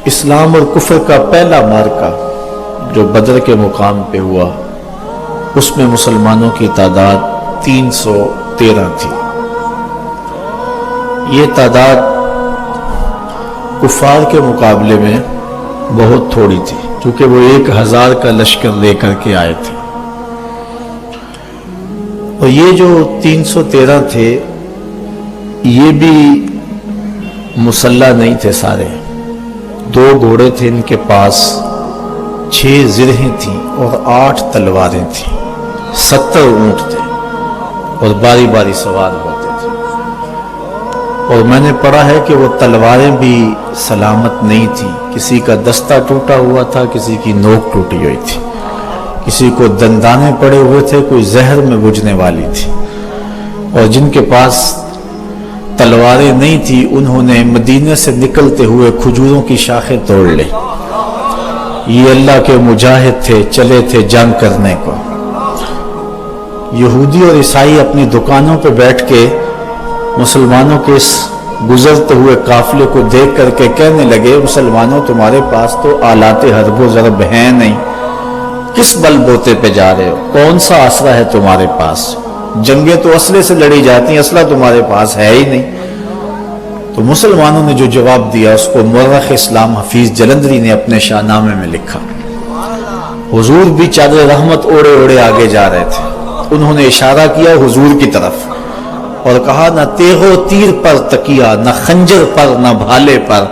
اسلام اور کفر کا پہلا معرکہ جو بدر کے مقام پہ ہوا، اس میں مسلمانوں کی تعداد 313 تھی۔ یہ تعداد کفار کے مقابلے میں بہت تھوڑی تھی، کیونکہ وہ 1000 کا لشکر لے کر کے آئے تھے۔ اور یہ جو 313 تھے، یہ بھی مسلح نہیں تھے سارے۔ 2 گھوڑے تھے ان کے پاس، 6 زرہیں تھیں اور 8 تلواریں تھیں، 70 اونٹ تھے اور باری باری سوار ہوتے تھے۔ اور میں نے پڑھا ہے کہ وہ تلواریں بھی سلامت نہیں تھیں، کسی کا دستہ ٹوٹا ہوا تھا، کسی کی نوک ٹوٹی ہوئی تھی، کسی کو دندانے پڑے ہوئے تھے، کوئی زہر میں بجھنے والی تھی۔ اور جن کے پاس تلواریں نہیں تھی، انہوں نے مدینے سے نکلتے ہوئے کھجوروں کی شاخیں توڑ لی۔ یہ اللہ کے مجاہد تھے، چلے تھے جنگ کرنے کو۔ یہودی اور عیسائی اپنی دکانوں پہ بیٹھ کے مسلمانوں کے اس گزرتے ہوئے قافلے کو دیکھ کر کے کہنے لگے، مسلمانوں تمہارے پاس تو آلات حرب و ضرب ہیں نہیں، کس بل بوتے پہ جا رہے ہو؟ کون سا اسلحہ ہے تمہارے پاس؟ جنگیں تو اسلحے سے لڑی جاتی ہیں، اسلحہ تمہارے پاس ہے ہی نہیں۔ تو مسلمانوں نے جو جواب دیا، اس کو مورخ اسلام حفیظ جلندری نے اپنے شاہ نامے میں لکھا۔ حضور بھی چادر رحمت اوڑے اوڑے آگے جا رہے تھے، انہوں نے اشارہ کیا حضور کی طرف اور کہا، نہ تیغ و تیر پر تکیہ، نہ خنجر پر، نہ بھالے پر،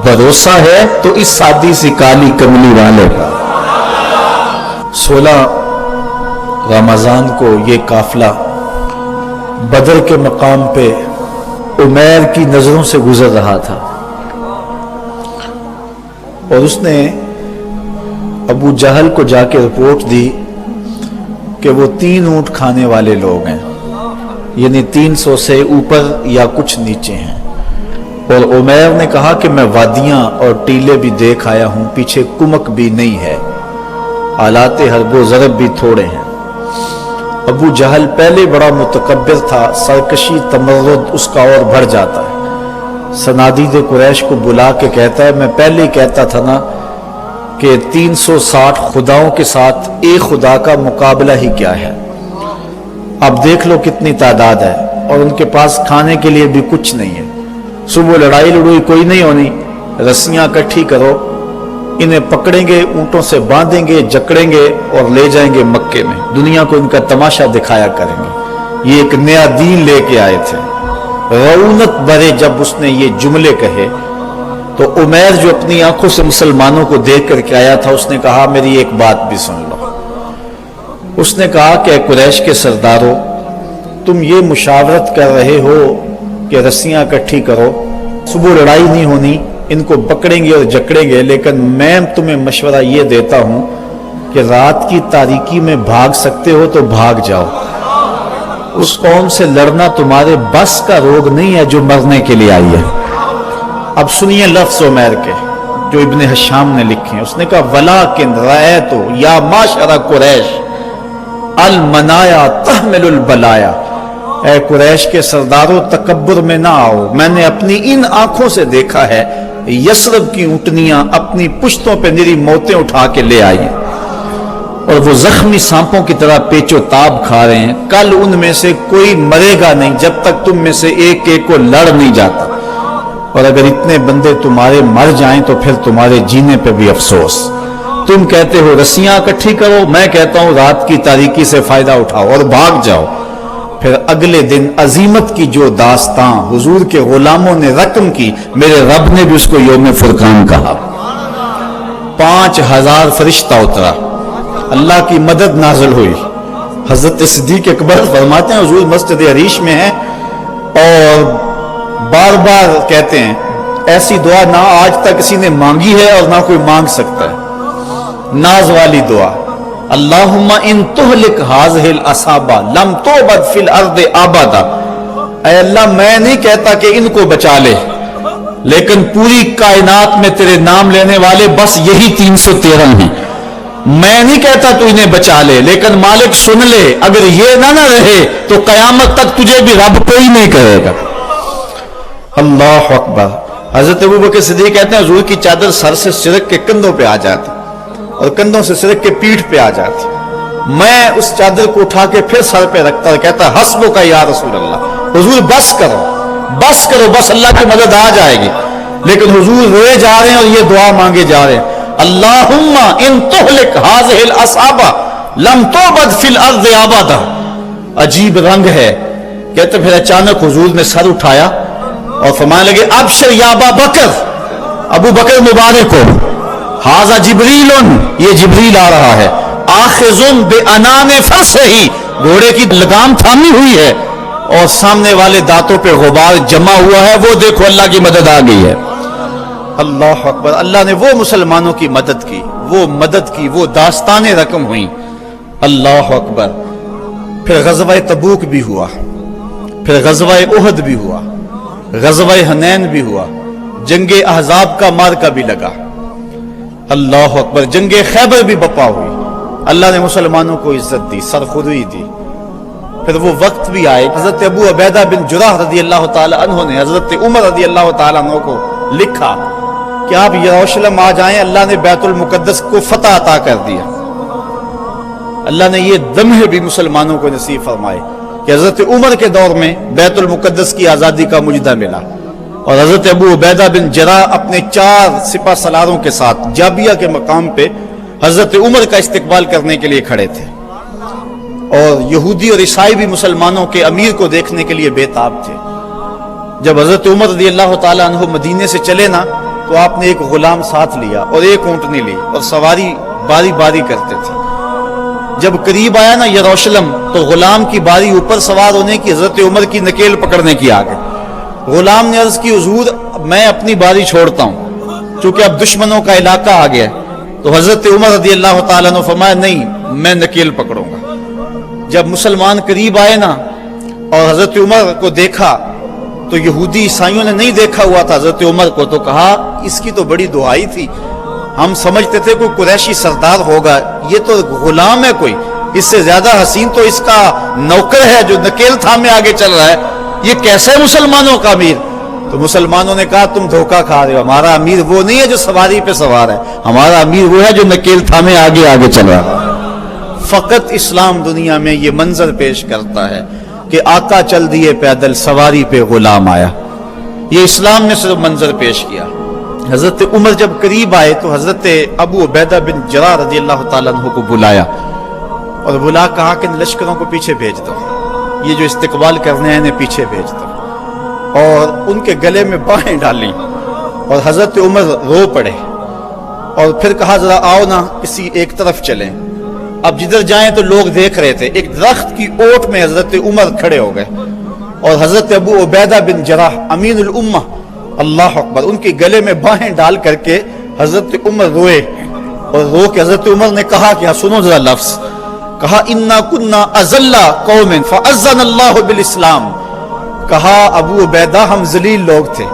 بھروسہ ہے تو اس سادی سی کالی کملی والے پر۔ 16 رمضان کو یہ قافلہ بدر کے مقام پہ عمیر کی نظروں سے گزر رہا تھا، اور اس نے ابو جہل کو جا کے رپورٹ دی کہ وہ 3 اونٹ کھانے والے لوگ ہیں، یعنی 300 سے اوپر یا کچھ نیچے ہیں۔ اور عمیر نے کہا کہ میں وادیاں اور ٹیلے بھی دیکھ آیا ہوں، پیچھے کمک بھی نہیں ہے، آلات حرب و ضرب بھی تھوڑے ہیں۔ ابو جہل پہلے بڑا متکبر تھا، سرکشی تمرد اس کا اور بڑھ جاتا ہے۔ صنادید قریش کو بلا کے کہتا ہے، میں پہلے ہی کہتا تھا نا کہ 360 خداؤں کے ساتھ ایک خدا کا مقابلہ ہی کیا ہے۔ اب دیکھ لو کتنی تعداد ہے، اور ان کے پاس کھانے کے لیے بھی کچھ نہیں ہے۔ صبح لڑائی لڑوئی کوئی نہیں ہونی، رسیاں اکٹھی کرو، انہیں پکڑیں گے، اونٹوں سے باندھیں گے، جکڑیں گے اور لے جائیں گے مکے میں، دنیا کو ان کا تماشا دکھایا کریں گے۔ یہ ایک نیا دین لے کے آئے تھے۔ رونق بھرے جب اس نے یہ جملے کہے تو عمیر جو اپنی آنکھوں سے مسلمانوں کو دیکھ کر کے آیا تھا، اس نے کہا، میری ایک بات بھی سن لو۔ اس نے کہا کہ قریش کے سرداروں، تم یہ مشاورت کر رہے ہو کہ رسیاں اکٹھی کرو، صبح لڑائی نہیں ہونی، ان کو پکڑیں گے اور جکڑیں گے، لیکن میں تمہیں مشورہ یہ دیتا ہوں کہ رات کی تاریکی میں بھاگ سکتے ہو تو بھاگ جاؤ۔ اس قوم سے لڑنا تمہارے بس کا روگ نہیں ہے جو مرنے کے لیے آئی ہے۔ اب سنیے لفظ عمیر کے جو ابن حشام نے لکھے ہیں۔ اس نے کہا، وَلَٰكِنْ رَأَيْتُ يَا مَعْشَرَ قُرَيْشَ الْمَنَايَا تَحْمِلُ الْبَلَايَا، اے قریش کے سرداروں، تکبر میں نہ آؤ، میں نے اپنی ان آنکھوں سے دیکھا ہے یثرب کی اونٹنیاں اپنی پشتوں پہ نری موتیں اٹھا کے لے آئی ہیں، اور وہ زخمی سانپوں کی طرح پیچ و تاب کھا رہے ہیں۔ کل ان میں سے کوئی مرے گا نہیں جب تک تم میں سے ایک ایک کو لڑ نہیں جاتا، اور اگر اتنے بندے تمہارے مر جائیں تو پھر تمہارے جینے پہ بھی افسوس۔ تم کہتے ہو رسیاں اکٹھی کرو، میں کہتا ہوں رات کی تاریکی سے فائدہ اٹھاؤ اور بھاگ جاؤ۔ پھر اگلے دن عظیمت کی جو داستاں حضور کے غلاموں نے رقم کی، میرے رب نے بھی اس کو یوم فرقان کہا۔ 5000 فرشتہ اترا، اللہ کی مدد نازل ہوئی۔ حضرت صدیق اکبر فرماتے ہیں، حضور مسجد عریش میں ہیں اور بار بار کہتے ہیں، ایسی دعا نہ آج تک کسی نے مانگی ہے اور نہ کوئی مانگ سکتا ہے، ناز والی دعا، اللہم ان تہلک ہذہ العصابہ لم تعبد فی الارض ابدا۔ اے اللہ، میں نہیں کہتا کہ ان کو بچا لے، لیکن پوری کائنات میں تیرے نام لینے والے بس یہی 313 ہیں۔ میں نہیں کہتا تو انہیں بچا لے، لیکن مالک سن لے، اگر یہ نہ رہے تو قیامت تک تجھے بھی رب کوئی نہیں کرے گا۔ اللہ اکبر۔ حضرت ابوبکر صدیق کہتے ہیں حضور کی چادر سر سے سرک کے کندھوں پہ آ جاتی اور کندھوں سے سرک کے پیٹھ پہ آ جاتی. میں اس چادر کو اٹھا کے پھر سر پہ رکھتا اور کہتا حسبک یا رسول اللہ، حضور بس کرو بس کرو، بس اللہ کی مدد آ جائے گی. لیکن حضور روئے جا رہے ہیں اور یہ دعا مانگے جا رہے ہیں، اللہم ان تہلک ہذہ الاصحابہ لم تعبد فی الارض ابدا. عجیب رنگ ہے. کہتے پھر اچانک حضور نے سر اٹھایا اور فرمانے لگے ابشر یا ابا بکر، ابو بکر مبارک ہو، ھذا جبریل، یہ جبریل آ رہا ہے، آخذ بانان فرسہ، گھوڑے کی لگام تھامی ہوئی ہے اور سامنے والے دانتوں پہ غبار جمع ہوا ہے، وہ دیکھو اللہ کی مدد آ گئی ہے. اللہ اکبر. اللہ نے وہ مسلمانوں کی مدد کی، وہ مدد کی، وہ داستانیں رقم ہوئیں. اللہ اکبر. پھر غزوہ تبوک بھی ہوا، پھر غزوہ احد بھی ہوا، غزوہ حنین بھی ہوا، جنگ احزاب کا مارکہ بھی لگا. اللہ اکبر. جنگ خیبر بھی بپا ہوئی. اللہ نے مسلمانوں کو عزت دی، سرخوردی دی. پھر وہ وقت بھی آئے. حضرت ابو عبیدہ بن جراح رضی اللہ تعالی عنہ نے حضرت عمر رضی اللہ تعالی عنہ کو لکھا کہ آپ یروشلم آ جائیں، اللہ نے بیت المقدس کو فتح عطا کر دیا. اللہ نے یہ دمہ بھی مسلمانوں کو نصیب فرمائے کہ حضرت عمر کے دور میں بیت المقدس کی آزادی کا مجدہ ملا اور حضرت ابو عبیدہ بن جراح اپنے 4 سپہ سالاروں کے ساتھ جابیہ کے مقام پہ حضرت عمر کا استقبال کرنے کے لیے کھڑے تھے. اور یہودی اور عیسائی بھی مسلمانوں کے امیر کو دیکھنے کے لیے بے تاب تھے. جب حضرت عمر رضی اللہ تعالیٰ عنہ مدینے سے چلے نا تو آپ نے ایک غلام ساتھ لیا اور ایک اونٹنی لی اور سواری باری باری کرتے تھے. جب قریب آیا نا یروشلم تو غلام کی باری اوپر سوار ہونے کی حضرت عمر کی نکیل پکڑنے کی آگے. غلام نے عرض کی حضور میں اپنی باری چھوڑتا ہوں چونکہ اب دشمنوں کا علاقہ آ گیا. تو حضرت عمر رضی اللہ تعالیٰ عنہ فرمایا نہیں میں نکیل پکڑوں گا. جب مسلمان قریب آئے نا اور حضرت عمر کو دیکھا تو یہودی عیسائیوں نے نہیں دیکھا ہوا تھا حضرت عمر کو، تو کہا اس کی تو بڑی دعائی تھی، ہم سمجھتے تھے کوئی قریشی سردار ہوگا، یہ تو غلام ہے، کوئی اس سے زیادہ حسین تو اس کا نوکر ہے جو نکیل تھامے آگے چل رہا ہے، یہ کیسے مسلمانوں کا امیر؟ تو مسلمانوں نے کہا تم دھوکہ کھا رہے ہو، ہمارا امیر وہ نہیں ہے جو سواری پہ سوار ہے، ہمارا امیر وہ ہے جو نکیل تھامے آگے آگے چل رہا ہے. فقط اسلام دنیا میں یہ منظر پیش کرتا ہے کہ آقا چل دیے پیدل، سواری پہ غلام آیا. یہ اسلام نے صرف منظر پیش کیا. حضرت عمر جب قریب آئے تو حضرت ابو عبیدہ بن جراح رضی اللہ تعالیٰ عنہ کو بلایا اور بلا کہا کہ لشکروں کو پیچھے بھیج دو، یہ جو استقبال کرنے ہیں انہیں پیچھے بھیج دو. اور ان کے گلے میں باہیں ڈالیں اور حضرت عمر رو پڑے اور پھر کہا ذرا آؤ نا کسی ایک طرف چلیں. اب جدھر جائیں تو لوگ دیکھ رہے تھے. ایک درخت کی اوٹ میں حضرت عمر کھڑے ہو گئے اور حضرت ابو عبیدہ بن جراح امین الامہ اللہ اکبر ان کے گلے میں باہیں ڈال کر کے حضرت عمر روئے اور رو کے حضرت عمر نے کہا کہ سنو ذرا لفظ، کہا انا کنا اذل قوم فاذن اللہ بالاسلام. کہا ابو عبیدہ ہم ذلیل لوگ تھے،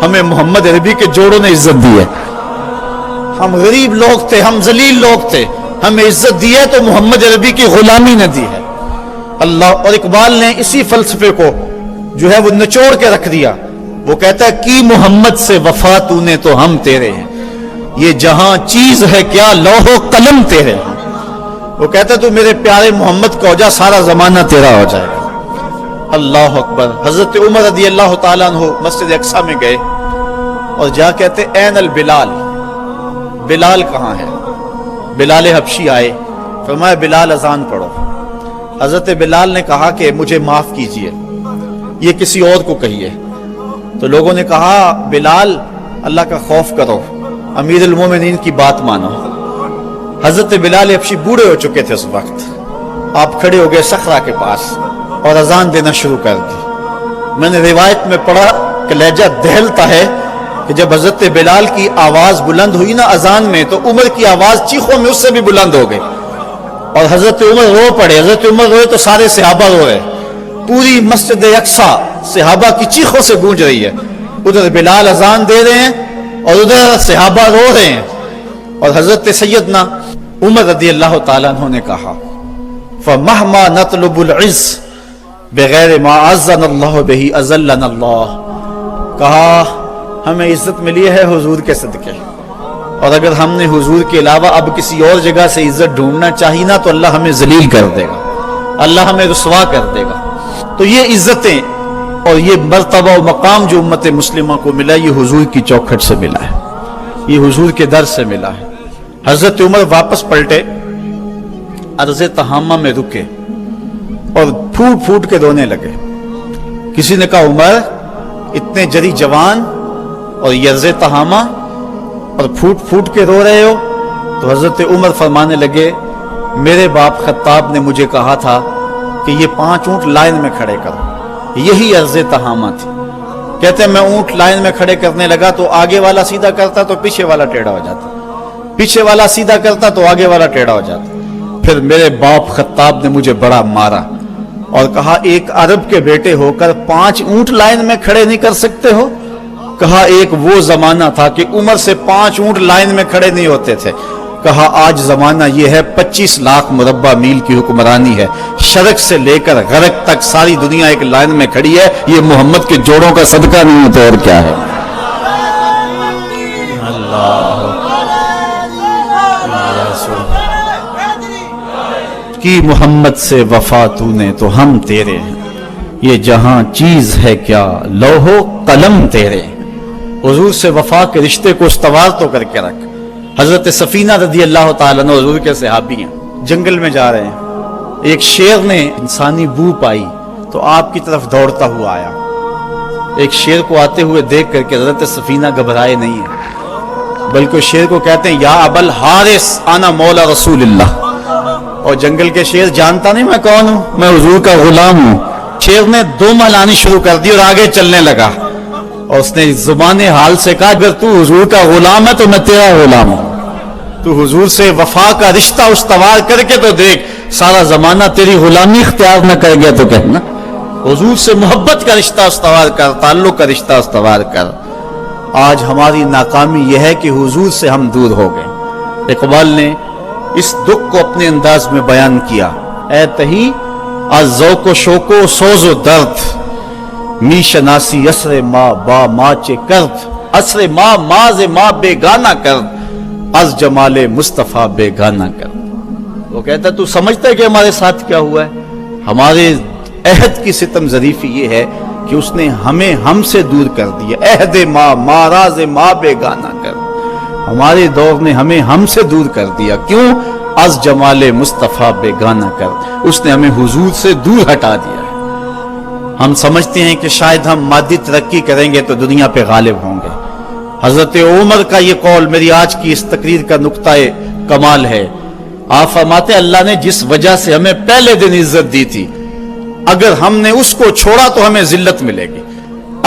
ہمیں محمد عربی کے جوڑوں نے عزت دی ہے. ہم غریب لوگ تھے، ہم ذلیل لوگ تھے، ہمیں عزت دی ہے تو محمد عربی کی غلامی نے دی ہے. اللہ. اور اقبال نے اسی فلسفے کو جو ہے وہ نچوڑ کے رکھ دیا. وہ کہتا ہے کی محمد سے وفا تو نے تو ہم تیرے ہیں، یہ جہاں چیز ہے کیا لوح و قلم تیرے ہیں. وہ کہتا ہے تو میرے پیارے محمد کو ہو جا سارا زمانہ تیرا ہو جائے گا. اللہ اکبر. حضرت عمر رضی اللہ تعالیٰ عنہ مسجد اقصی میں گئے اور جا کہتے این البلال، بلال کہاں ہے؟ بلال حبشی آئے، فرمایا بلال اذان پڑھو. حضرت بلال نے کہا کہ مجھے معاف کیجئے، یہ کسی اور کو کہیے. تو لوگوں نے کہا بلال اللہ کا خوف کرو، امیر المومنین کی بات مانو. حضرت بلال حبشی بوڑھے ہو چکے تھے اس وقت. آپ کھڑے ہو گئے صخرہ کے پاس اور اذان دینا شروع کر دی. میں نے روایت میں پڑھا کہ لہجہ دہلتا ہے کہ جب حضرت بلال کی آواز بلند ہوئی نا اذان میں تو عمر کی آواز چیخوں میں اس سے بھی بلند ہو گئی اور حضرت عمر رو پڑے. حضرت عمر روئے تو سارے صحابہ روئے. پوری مسجد اقصی صحابہ کی چیخوں سے گونج رہی ہے. ادھر بلال اذان دے رہے ہیں اور ادھر صحابہ رو رہے ہیں. اور حضرت سیدنا عمر رضی اللہ تعالیٰ عنہ نے کہا فَمَهْمَا نَطْلُبُ الْعِزَّ بِغَيْرِ مَا عَزَّنَ اللَّهُ بِهِ أَذَلَّنَا اللَّهُ. کہا ہمیں عزت ملی ہے حضور کے صدقے، اور اگر ہم نے حضور کے علاوہ اب کسی اور جگہ سے عزت ڈھونڈنا چاہی نا تو اللہ ہمیں ذلیل کر دے گا، اللہ ہمیں رسوا کر دے گا۔ تو یہ عزتیں اور یہ مرتبہ و مقام جو امت مسلمہ کو ملا، یہ حضور کی چوکھٹ سے ملا ہے، یہ حضور کے در سے ملا ہے۔ حضرت عمر واپس پلٹے، عرض تہامہ میں رکے اور پھوٹ پھوٹ کے رونے لگے۔ کسی نے کہا عمر اتنے جری جوان اور یرز تہامہ اور پھوٹ پھوٹ کے رو رہے ہو؟ تو حضرت عمر فرمانے لگے میرے باپ خطاب نے مجھے کہا تھا کہ یہ 5 اونٹ لائن میں کھڑے کرو، یہی عرض تہامہ تھی۔ کہتے ہیں میں اونٹ لائن میں کھڑے کرنے لگا تو آگے والا سیدھا کرتا تو پیچھے والا ٹیڑھا ہو جاتا، پیچھے والا سیدھا کرتا تو آگے والا ٹیڑھا ہو جاتا۔ پھر میرے باپ خطاب نے مجھے بڑا مارا اور کہا ایک عرب کے بیٹے ہو کر 5 اونٹ لائن میں کھڑے نہیں کر سکتے ہو؟ کہا ایک وہ زمانہ تھا کہ عمر سے 5 اونٹ لائن میں کھڑے نہیں ہوتے تھے۔ کہا آج زمانہ یہ ہے 25 لاکھ مربع میل کی حکمرانی ہے، شرق سے لے کر غرب تک ساری دنیا ایک لائن میں کھڑی ہے، یہ محمد کے جوڑوں کا صدقہ نہیں ہے تو اور کیا ہے؟ اللہ کی محمد سے وفا تو نے تو ہم تیرے ہیں، یہ جہاں چیز ہے کیا لوح و قلم تیرے ہیں۔ حضور سے وفا کے رشتے کو استوار تو کر کے رکھ۔ حضرت سفینہ رضی اللہ تعالیٰ عنہ حضور کے صحابی ہیں، جنگل میں جا رہے ہیں، ایک شیر نے انسانی بو پائی تو آپ کی طرف دوڑتا ہوا آیا۔ ایک شیر کو آتے ہوئے دیکھ کر کے حضرت سفینہ گھبرائے نہیں ہیں، بلکہ شیر کو کہتے ہیں یا ابا الحارث انا مولا رسول اللہ، اور جنگل کے شیر جانتا نہیں میں کون ہوں، میں حضور کا غلام ہوں۔ شیر نے 2 ملانی شروع کر دی اور آگے چلنے لگا، اور اس نے زبان حال سے کہا اگر تو حضور کا غلام ہے تو میں تیرا غلام ہوں، تو حضور سے وفا کا رشتہ استوار کر کے تو دیکھ، سارا زمانہ تیری غلامی اختیار نہ کر گیا تو کہنا حضور سے محبت کا رشتہ استوار کر، تعلق کا رشتہ استوار کر۔ آج ہماری ناکامی یہ ہے کہ حضور سے ہم دور ہو گئے۔ اقبال نے اس دکھ کو اپنے انداز میں بیان کیا، اے تہی از ذوق و شوق و سوز و درد، می شناسی اسر ما با ما چے کرد، اسر ما ماز ما بیگانہ کرد، از جمال مصطفیٰ بیگانہ کرد۔ وہ کہتا ہے تو سمجھتا ہے کہ ہمارے ساتھ کیا ہوا ہے؟ ہمارے عہد کی ستم ظریفی یہ ہے کہ اس نے ہمیں ہم سے دور کر دیا، عہد ما ماراز ما بیگانہ کرد، ہمارے دور نے ہمیں ہم سے دور کر دیا۔ کیوں؟ از جمال مصطفیٰ بیگانہ کر، اس نے ہمیں حضور سے دور ہٹا دیا ہے۔ ہم سمجھتے ہیں کہ شاید ہم مادی ترقی کریں گے تو دنیا پہ غالب ہوں گے۔ حضرت عمر کا یہ قول میری آج کی اس تقریر کا نقطہ کمال ہے۔ آپ فرماتے اللہ نے جس وجہ سے ہمیں پہلے دن عزت دی تھی، اگر ہم نے اس کو چھوڑا تو ہمیں ذلت ملے گی،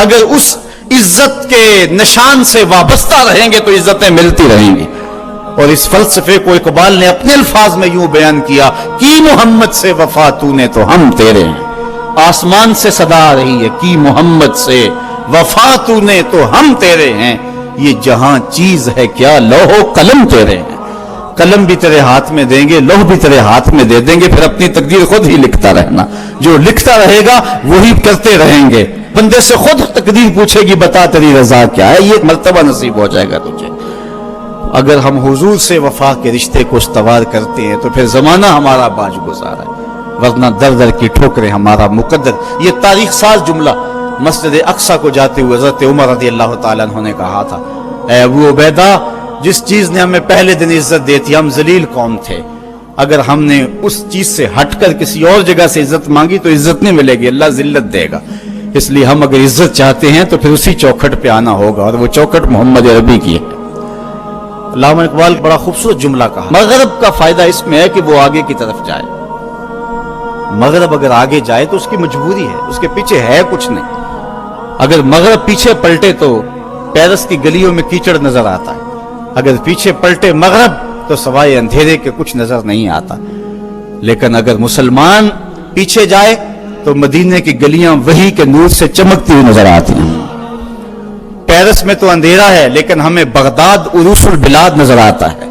اگر اس عزت کے نشان سے وابستہ رہیں گے تو عزتیں ملتی رہیں گی۔ اور اس فلسفے کو اقبال نے اپنے الفاظ میں یوں بیان کیا، کی محمد سے وفا تو نے تو ہم تیرے ہیں۔ آسمان سے صدا آ رہی ہے، کی محمد سے وفا تو نے تو ہم تیرے ہیں، یہ جہاں چیز ہے کیا لوح و قلم تیرے ہیں۔ قلم بھی تیرے ہاتھ میں دیں گے، لوح بھی تیرے ہاتھ میں دے دیں گے، پھر اپنی تقدیر خود ہی لکھتا رہنا، جو لکھتا رہے گا وہی کرتے رہیں گے۔ بندے سے خود تقدیر پوچھے گی بتا تیری رضا کیا ہے، یہ مرتبہ نصیب ہو جائے گا تجھے۔ اگر ہم حضور سے وفا کے رشتے کو استوار کرتے ہیں تو پھر زمانہ ہمارا باج گزار ہے، ورنہ در در کی ٹھوکریں ہمارا مقدر۔ یہ تاریخ ساز جملہ مسجد اقصی کو جاتے ہوئے حضرت عمر رضی اللہ تعالیٰ عنہ نے کہا تھا، اے ابو عبیدہ جس چیز نے ہمیں پہلے دن عزت دی تھی، ہم ذلیل قوم تھے، اگر ہم نے اس چیز سے ہٹ کر کسی اور جگہ سے عزت مانگی تو عزت نہیں ملے گی، اللہ ذلت دے گا۔ اس لیے ہم اگر عزت چاہتے ہیں تو پھر اسی چوکھٹ پہ آنا ہوگا، اور وہ چوکھٹ محمد عربی کی ہے۔ علامہ اقبال بڑا خوبصورت جملہ کہا، مغرب کا فائدہ اس میں ہے کہ وہ آگے کی طرف جائے۔ مغرب اگر آگے جائے تو اس کی مجبوری ہے، اس کے پیچھے ہے کچھ نہیں۔ اگر مغرب پیچھے پلٹے تو پیرس کی گلیوں میں کیچڑ نظر آتا ہے، اگر پیچھے پلٹے مغرب تو سوائے اندھیرے کے کچھ نظر نہیں آتا۔ لیکن اگر مسلمان پیچھے جائے تو مدینے کی گلیاں وحی کے نور سے چمکتی ہوئی نظر آتی ہیں۔ پیرس میں تو اندھیرا ہے لیکن ہمیں بغداد عروس البلاد نظر آتا ہے۔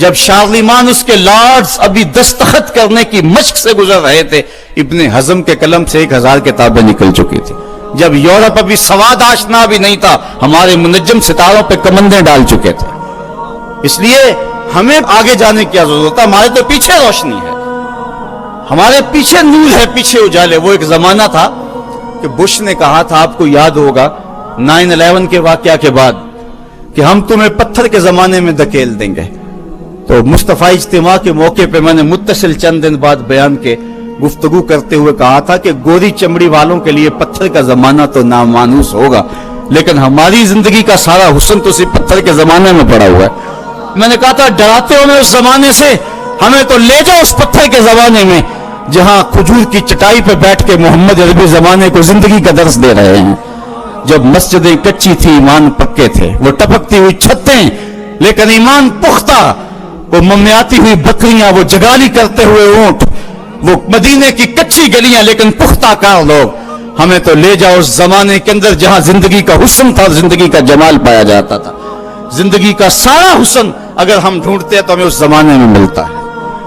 جب شارلیمان اس کے لارڈز ابھی دستخط کرنے کی مشق سے گزر رہے تھے، ابن حزم کے قلم سے 1000 کتابیں نکل چکی تھی۔ جب یورپ ابھی سواد آشنا بھی نہیں تھا، ہمارے منجم ستاروں پہ کمندیں ڈال چکے تھے. اس لیے ہمیں آگے جانے کی کیا ضرورت ہے؟ ہمارے تو پیچھے روشنی ہے، ہمارے پیچھے نور ہے، پیچھے اجالے. وہ ایک زمانہ تھا کہ بش نے کہا تھا، آپ کو یاد ہوگا 9/11 کے واقعہ کے بعد، کہ ہم تمہیں پتھر کے زمانے میں دھکیل دیں گے. تو مصطفی اجتماع کے موقع پہ میں نے متصل چند دن بعد بیان کے گفتگو کرتے ہوئے کہا تھا کہ گوری چمڑی والوں کے لیے پتھر کا زمانہ تو نامانوس ہوگا، لیکن ہماری زندگی کا سارا حسن تو صرف پتھر کے زمانے میں پڑا ہوا ہے. میں نے کہا تھا ڈراتے ہو میں اس زمانے سے، ہمیں تو لے جاؤ اس پتھر کے زمانے میں جہاں کھجور کی چٹائی پہ بیٹھ کے محمد عربی زمانے کو زندگی کا درس دے رہے ہیں. جب مسجدیں کچی تھی ایمان پکے تھے، وہ ٹپکتی ہوئی چھتیں لیکن ایمان پختہ، وہ ممیاتی ہوئی بکریاں، وہ جگالی کرتے ہوئے اونٹ، وہ مدینے کی کچی گلیاں لیکن پختہ کار لوگ. ہمیں تو لے جاؤ اس زمانے کے اندر جہاں زندگی کا حسن تھا، زندگی کا جمال پایا جاتا تھا. زندگی کا سارا حسن اگر ہم ڈھونڈتے ہیں تو ہمیں اس زمانے میں ملتا ہے.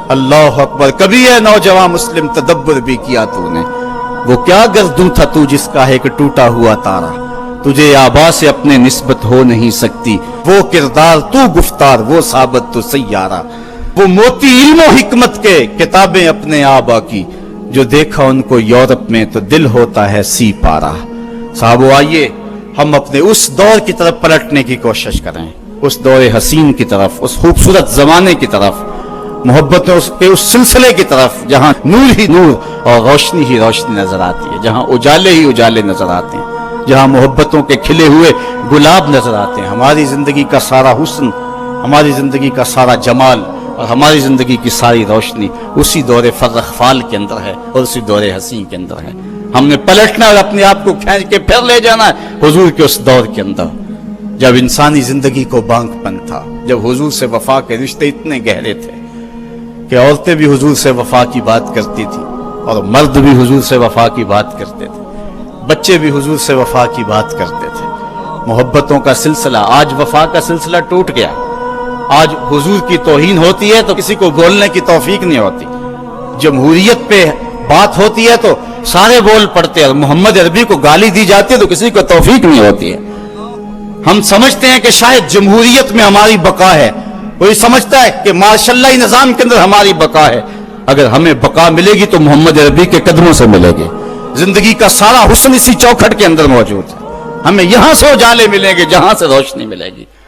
اللہ اکبر. کبھی ہے نوجوان مسلم تدبر بھی کیا تو نے، وہ کیا گردوں تھا تو جس کا ہے کہ ٹوٹا ہوا تارا، تجھے آبا سے اپنے نسبت ہو نہیں سکتی، وہ کردار تو گفتار، وہ ثابت تو سیارہ، وہ موتی علم و حکمت کے کتابیں اپنے آبا کی، جو دیکھا ان کو یورپ میں تو دل ہوتا ہے سی پارا. صاحبو آئیے ہم اپنے اس دور کی طرف پلٹنے کی کوشش کریں، اس دور حسین کی طرف، اس خوبصورت زمانے کی طرف، محبتوں کے اس سلسلے کی طرف جہاں نور ہی نور اور روشنی ہی روشنی نظر آتی ہے، جہاں اجالے ہی اجالے نظر آتے ہیں، جہاں محبتوں کے کھلے ہوئے گلاب نظر آتے ہیں. ہماری زندگی کا سارا حسن، ہماری زندگی کا سارا جمال اور ہماری زندگی کی ساری روشنی اسی دور فرخ فال کے اندر ہے اور اسی دور حسین کے اندر ہے. ہم نے پلٹنا اور اپنے آپ کو کھینچ کے پھر لے جانا ہے حضور کے اس دور کے اندر جب انسانی زندگی کو بانک پن تھا، جب حضور سے وفا کے رشتے اتنے گہرے تھے کہ عورتیں بھی حضور سے وفا کی بات کرتی تھی اور مرد بھی حضور سے وفا کی بات کرتے تھے، بچے بھی حضور سے وفا کی بات کرتے تھے. محبتوں کا سلسلہ، آج وفا کا سلسلہ ٹوٹ گیا. آج حضور کی توہین ہوتی ہے تو کسی کو بولنے کی توفیق نہیں ہوتی. جمہوریت پہ بات ہوتی ہے تو سارے بول پڑتے ہیں. محمد عربی کو گالی دی جاتی ہے تو کسی کو توفیق نہیں ہوتی ہے. ہم سمجھتے ہیں کہ شاید جمہوریت میں ہماری بقا ہے، کوئی سمجھتا ہے کہ ماشاء اللہ نظام کے اندر ہماری بقا ہے. اگر ہمیں بقا ملے گی تو محمد عربی کے قدموں سے ملے گی. زندگی کا سارا حسن اسی چوکھٹ کے اندر موجود ہے. ہمیں یہاں سے اجالے ملیں گے جہاں سے روشنی ملے گی.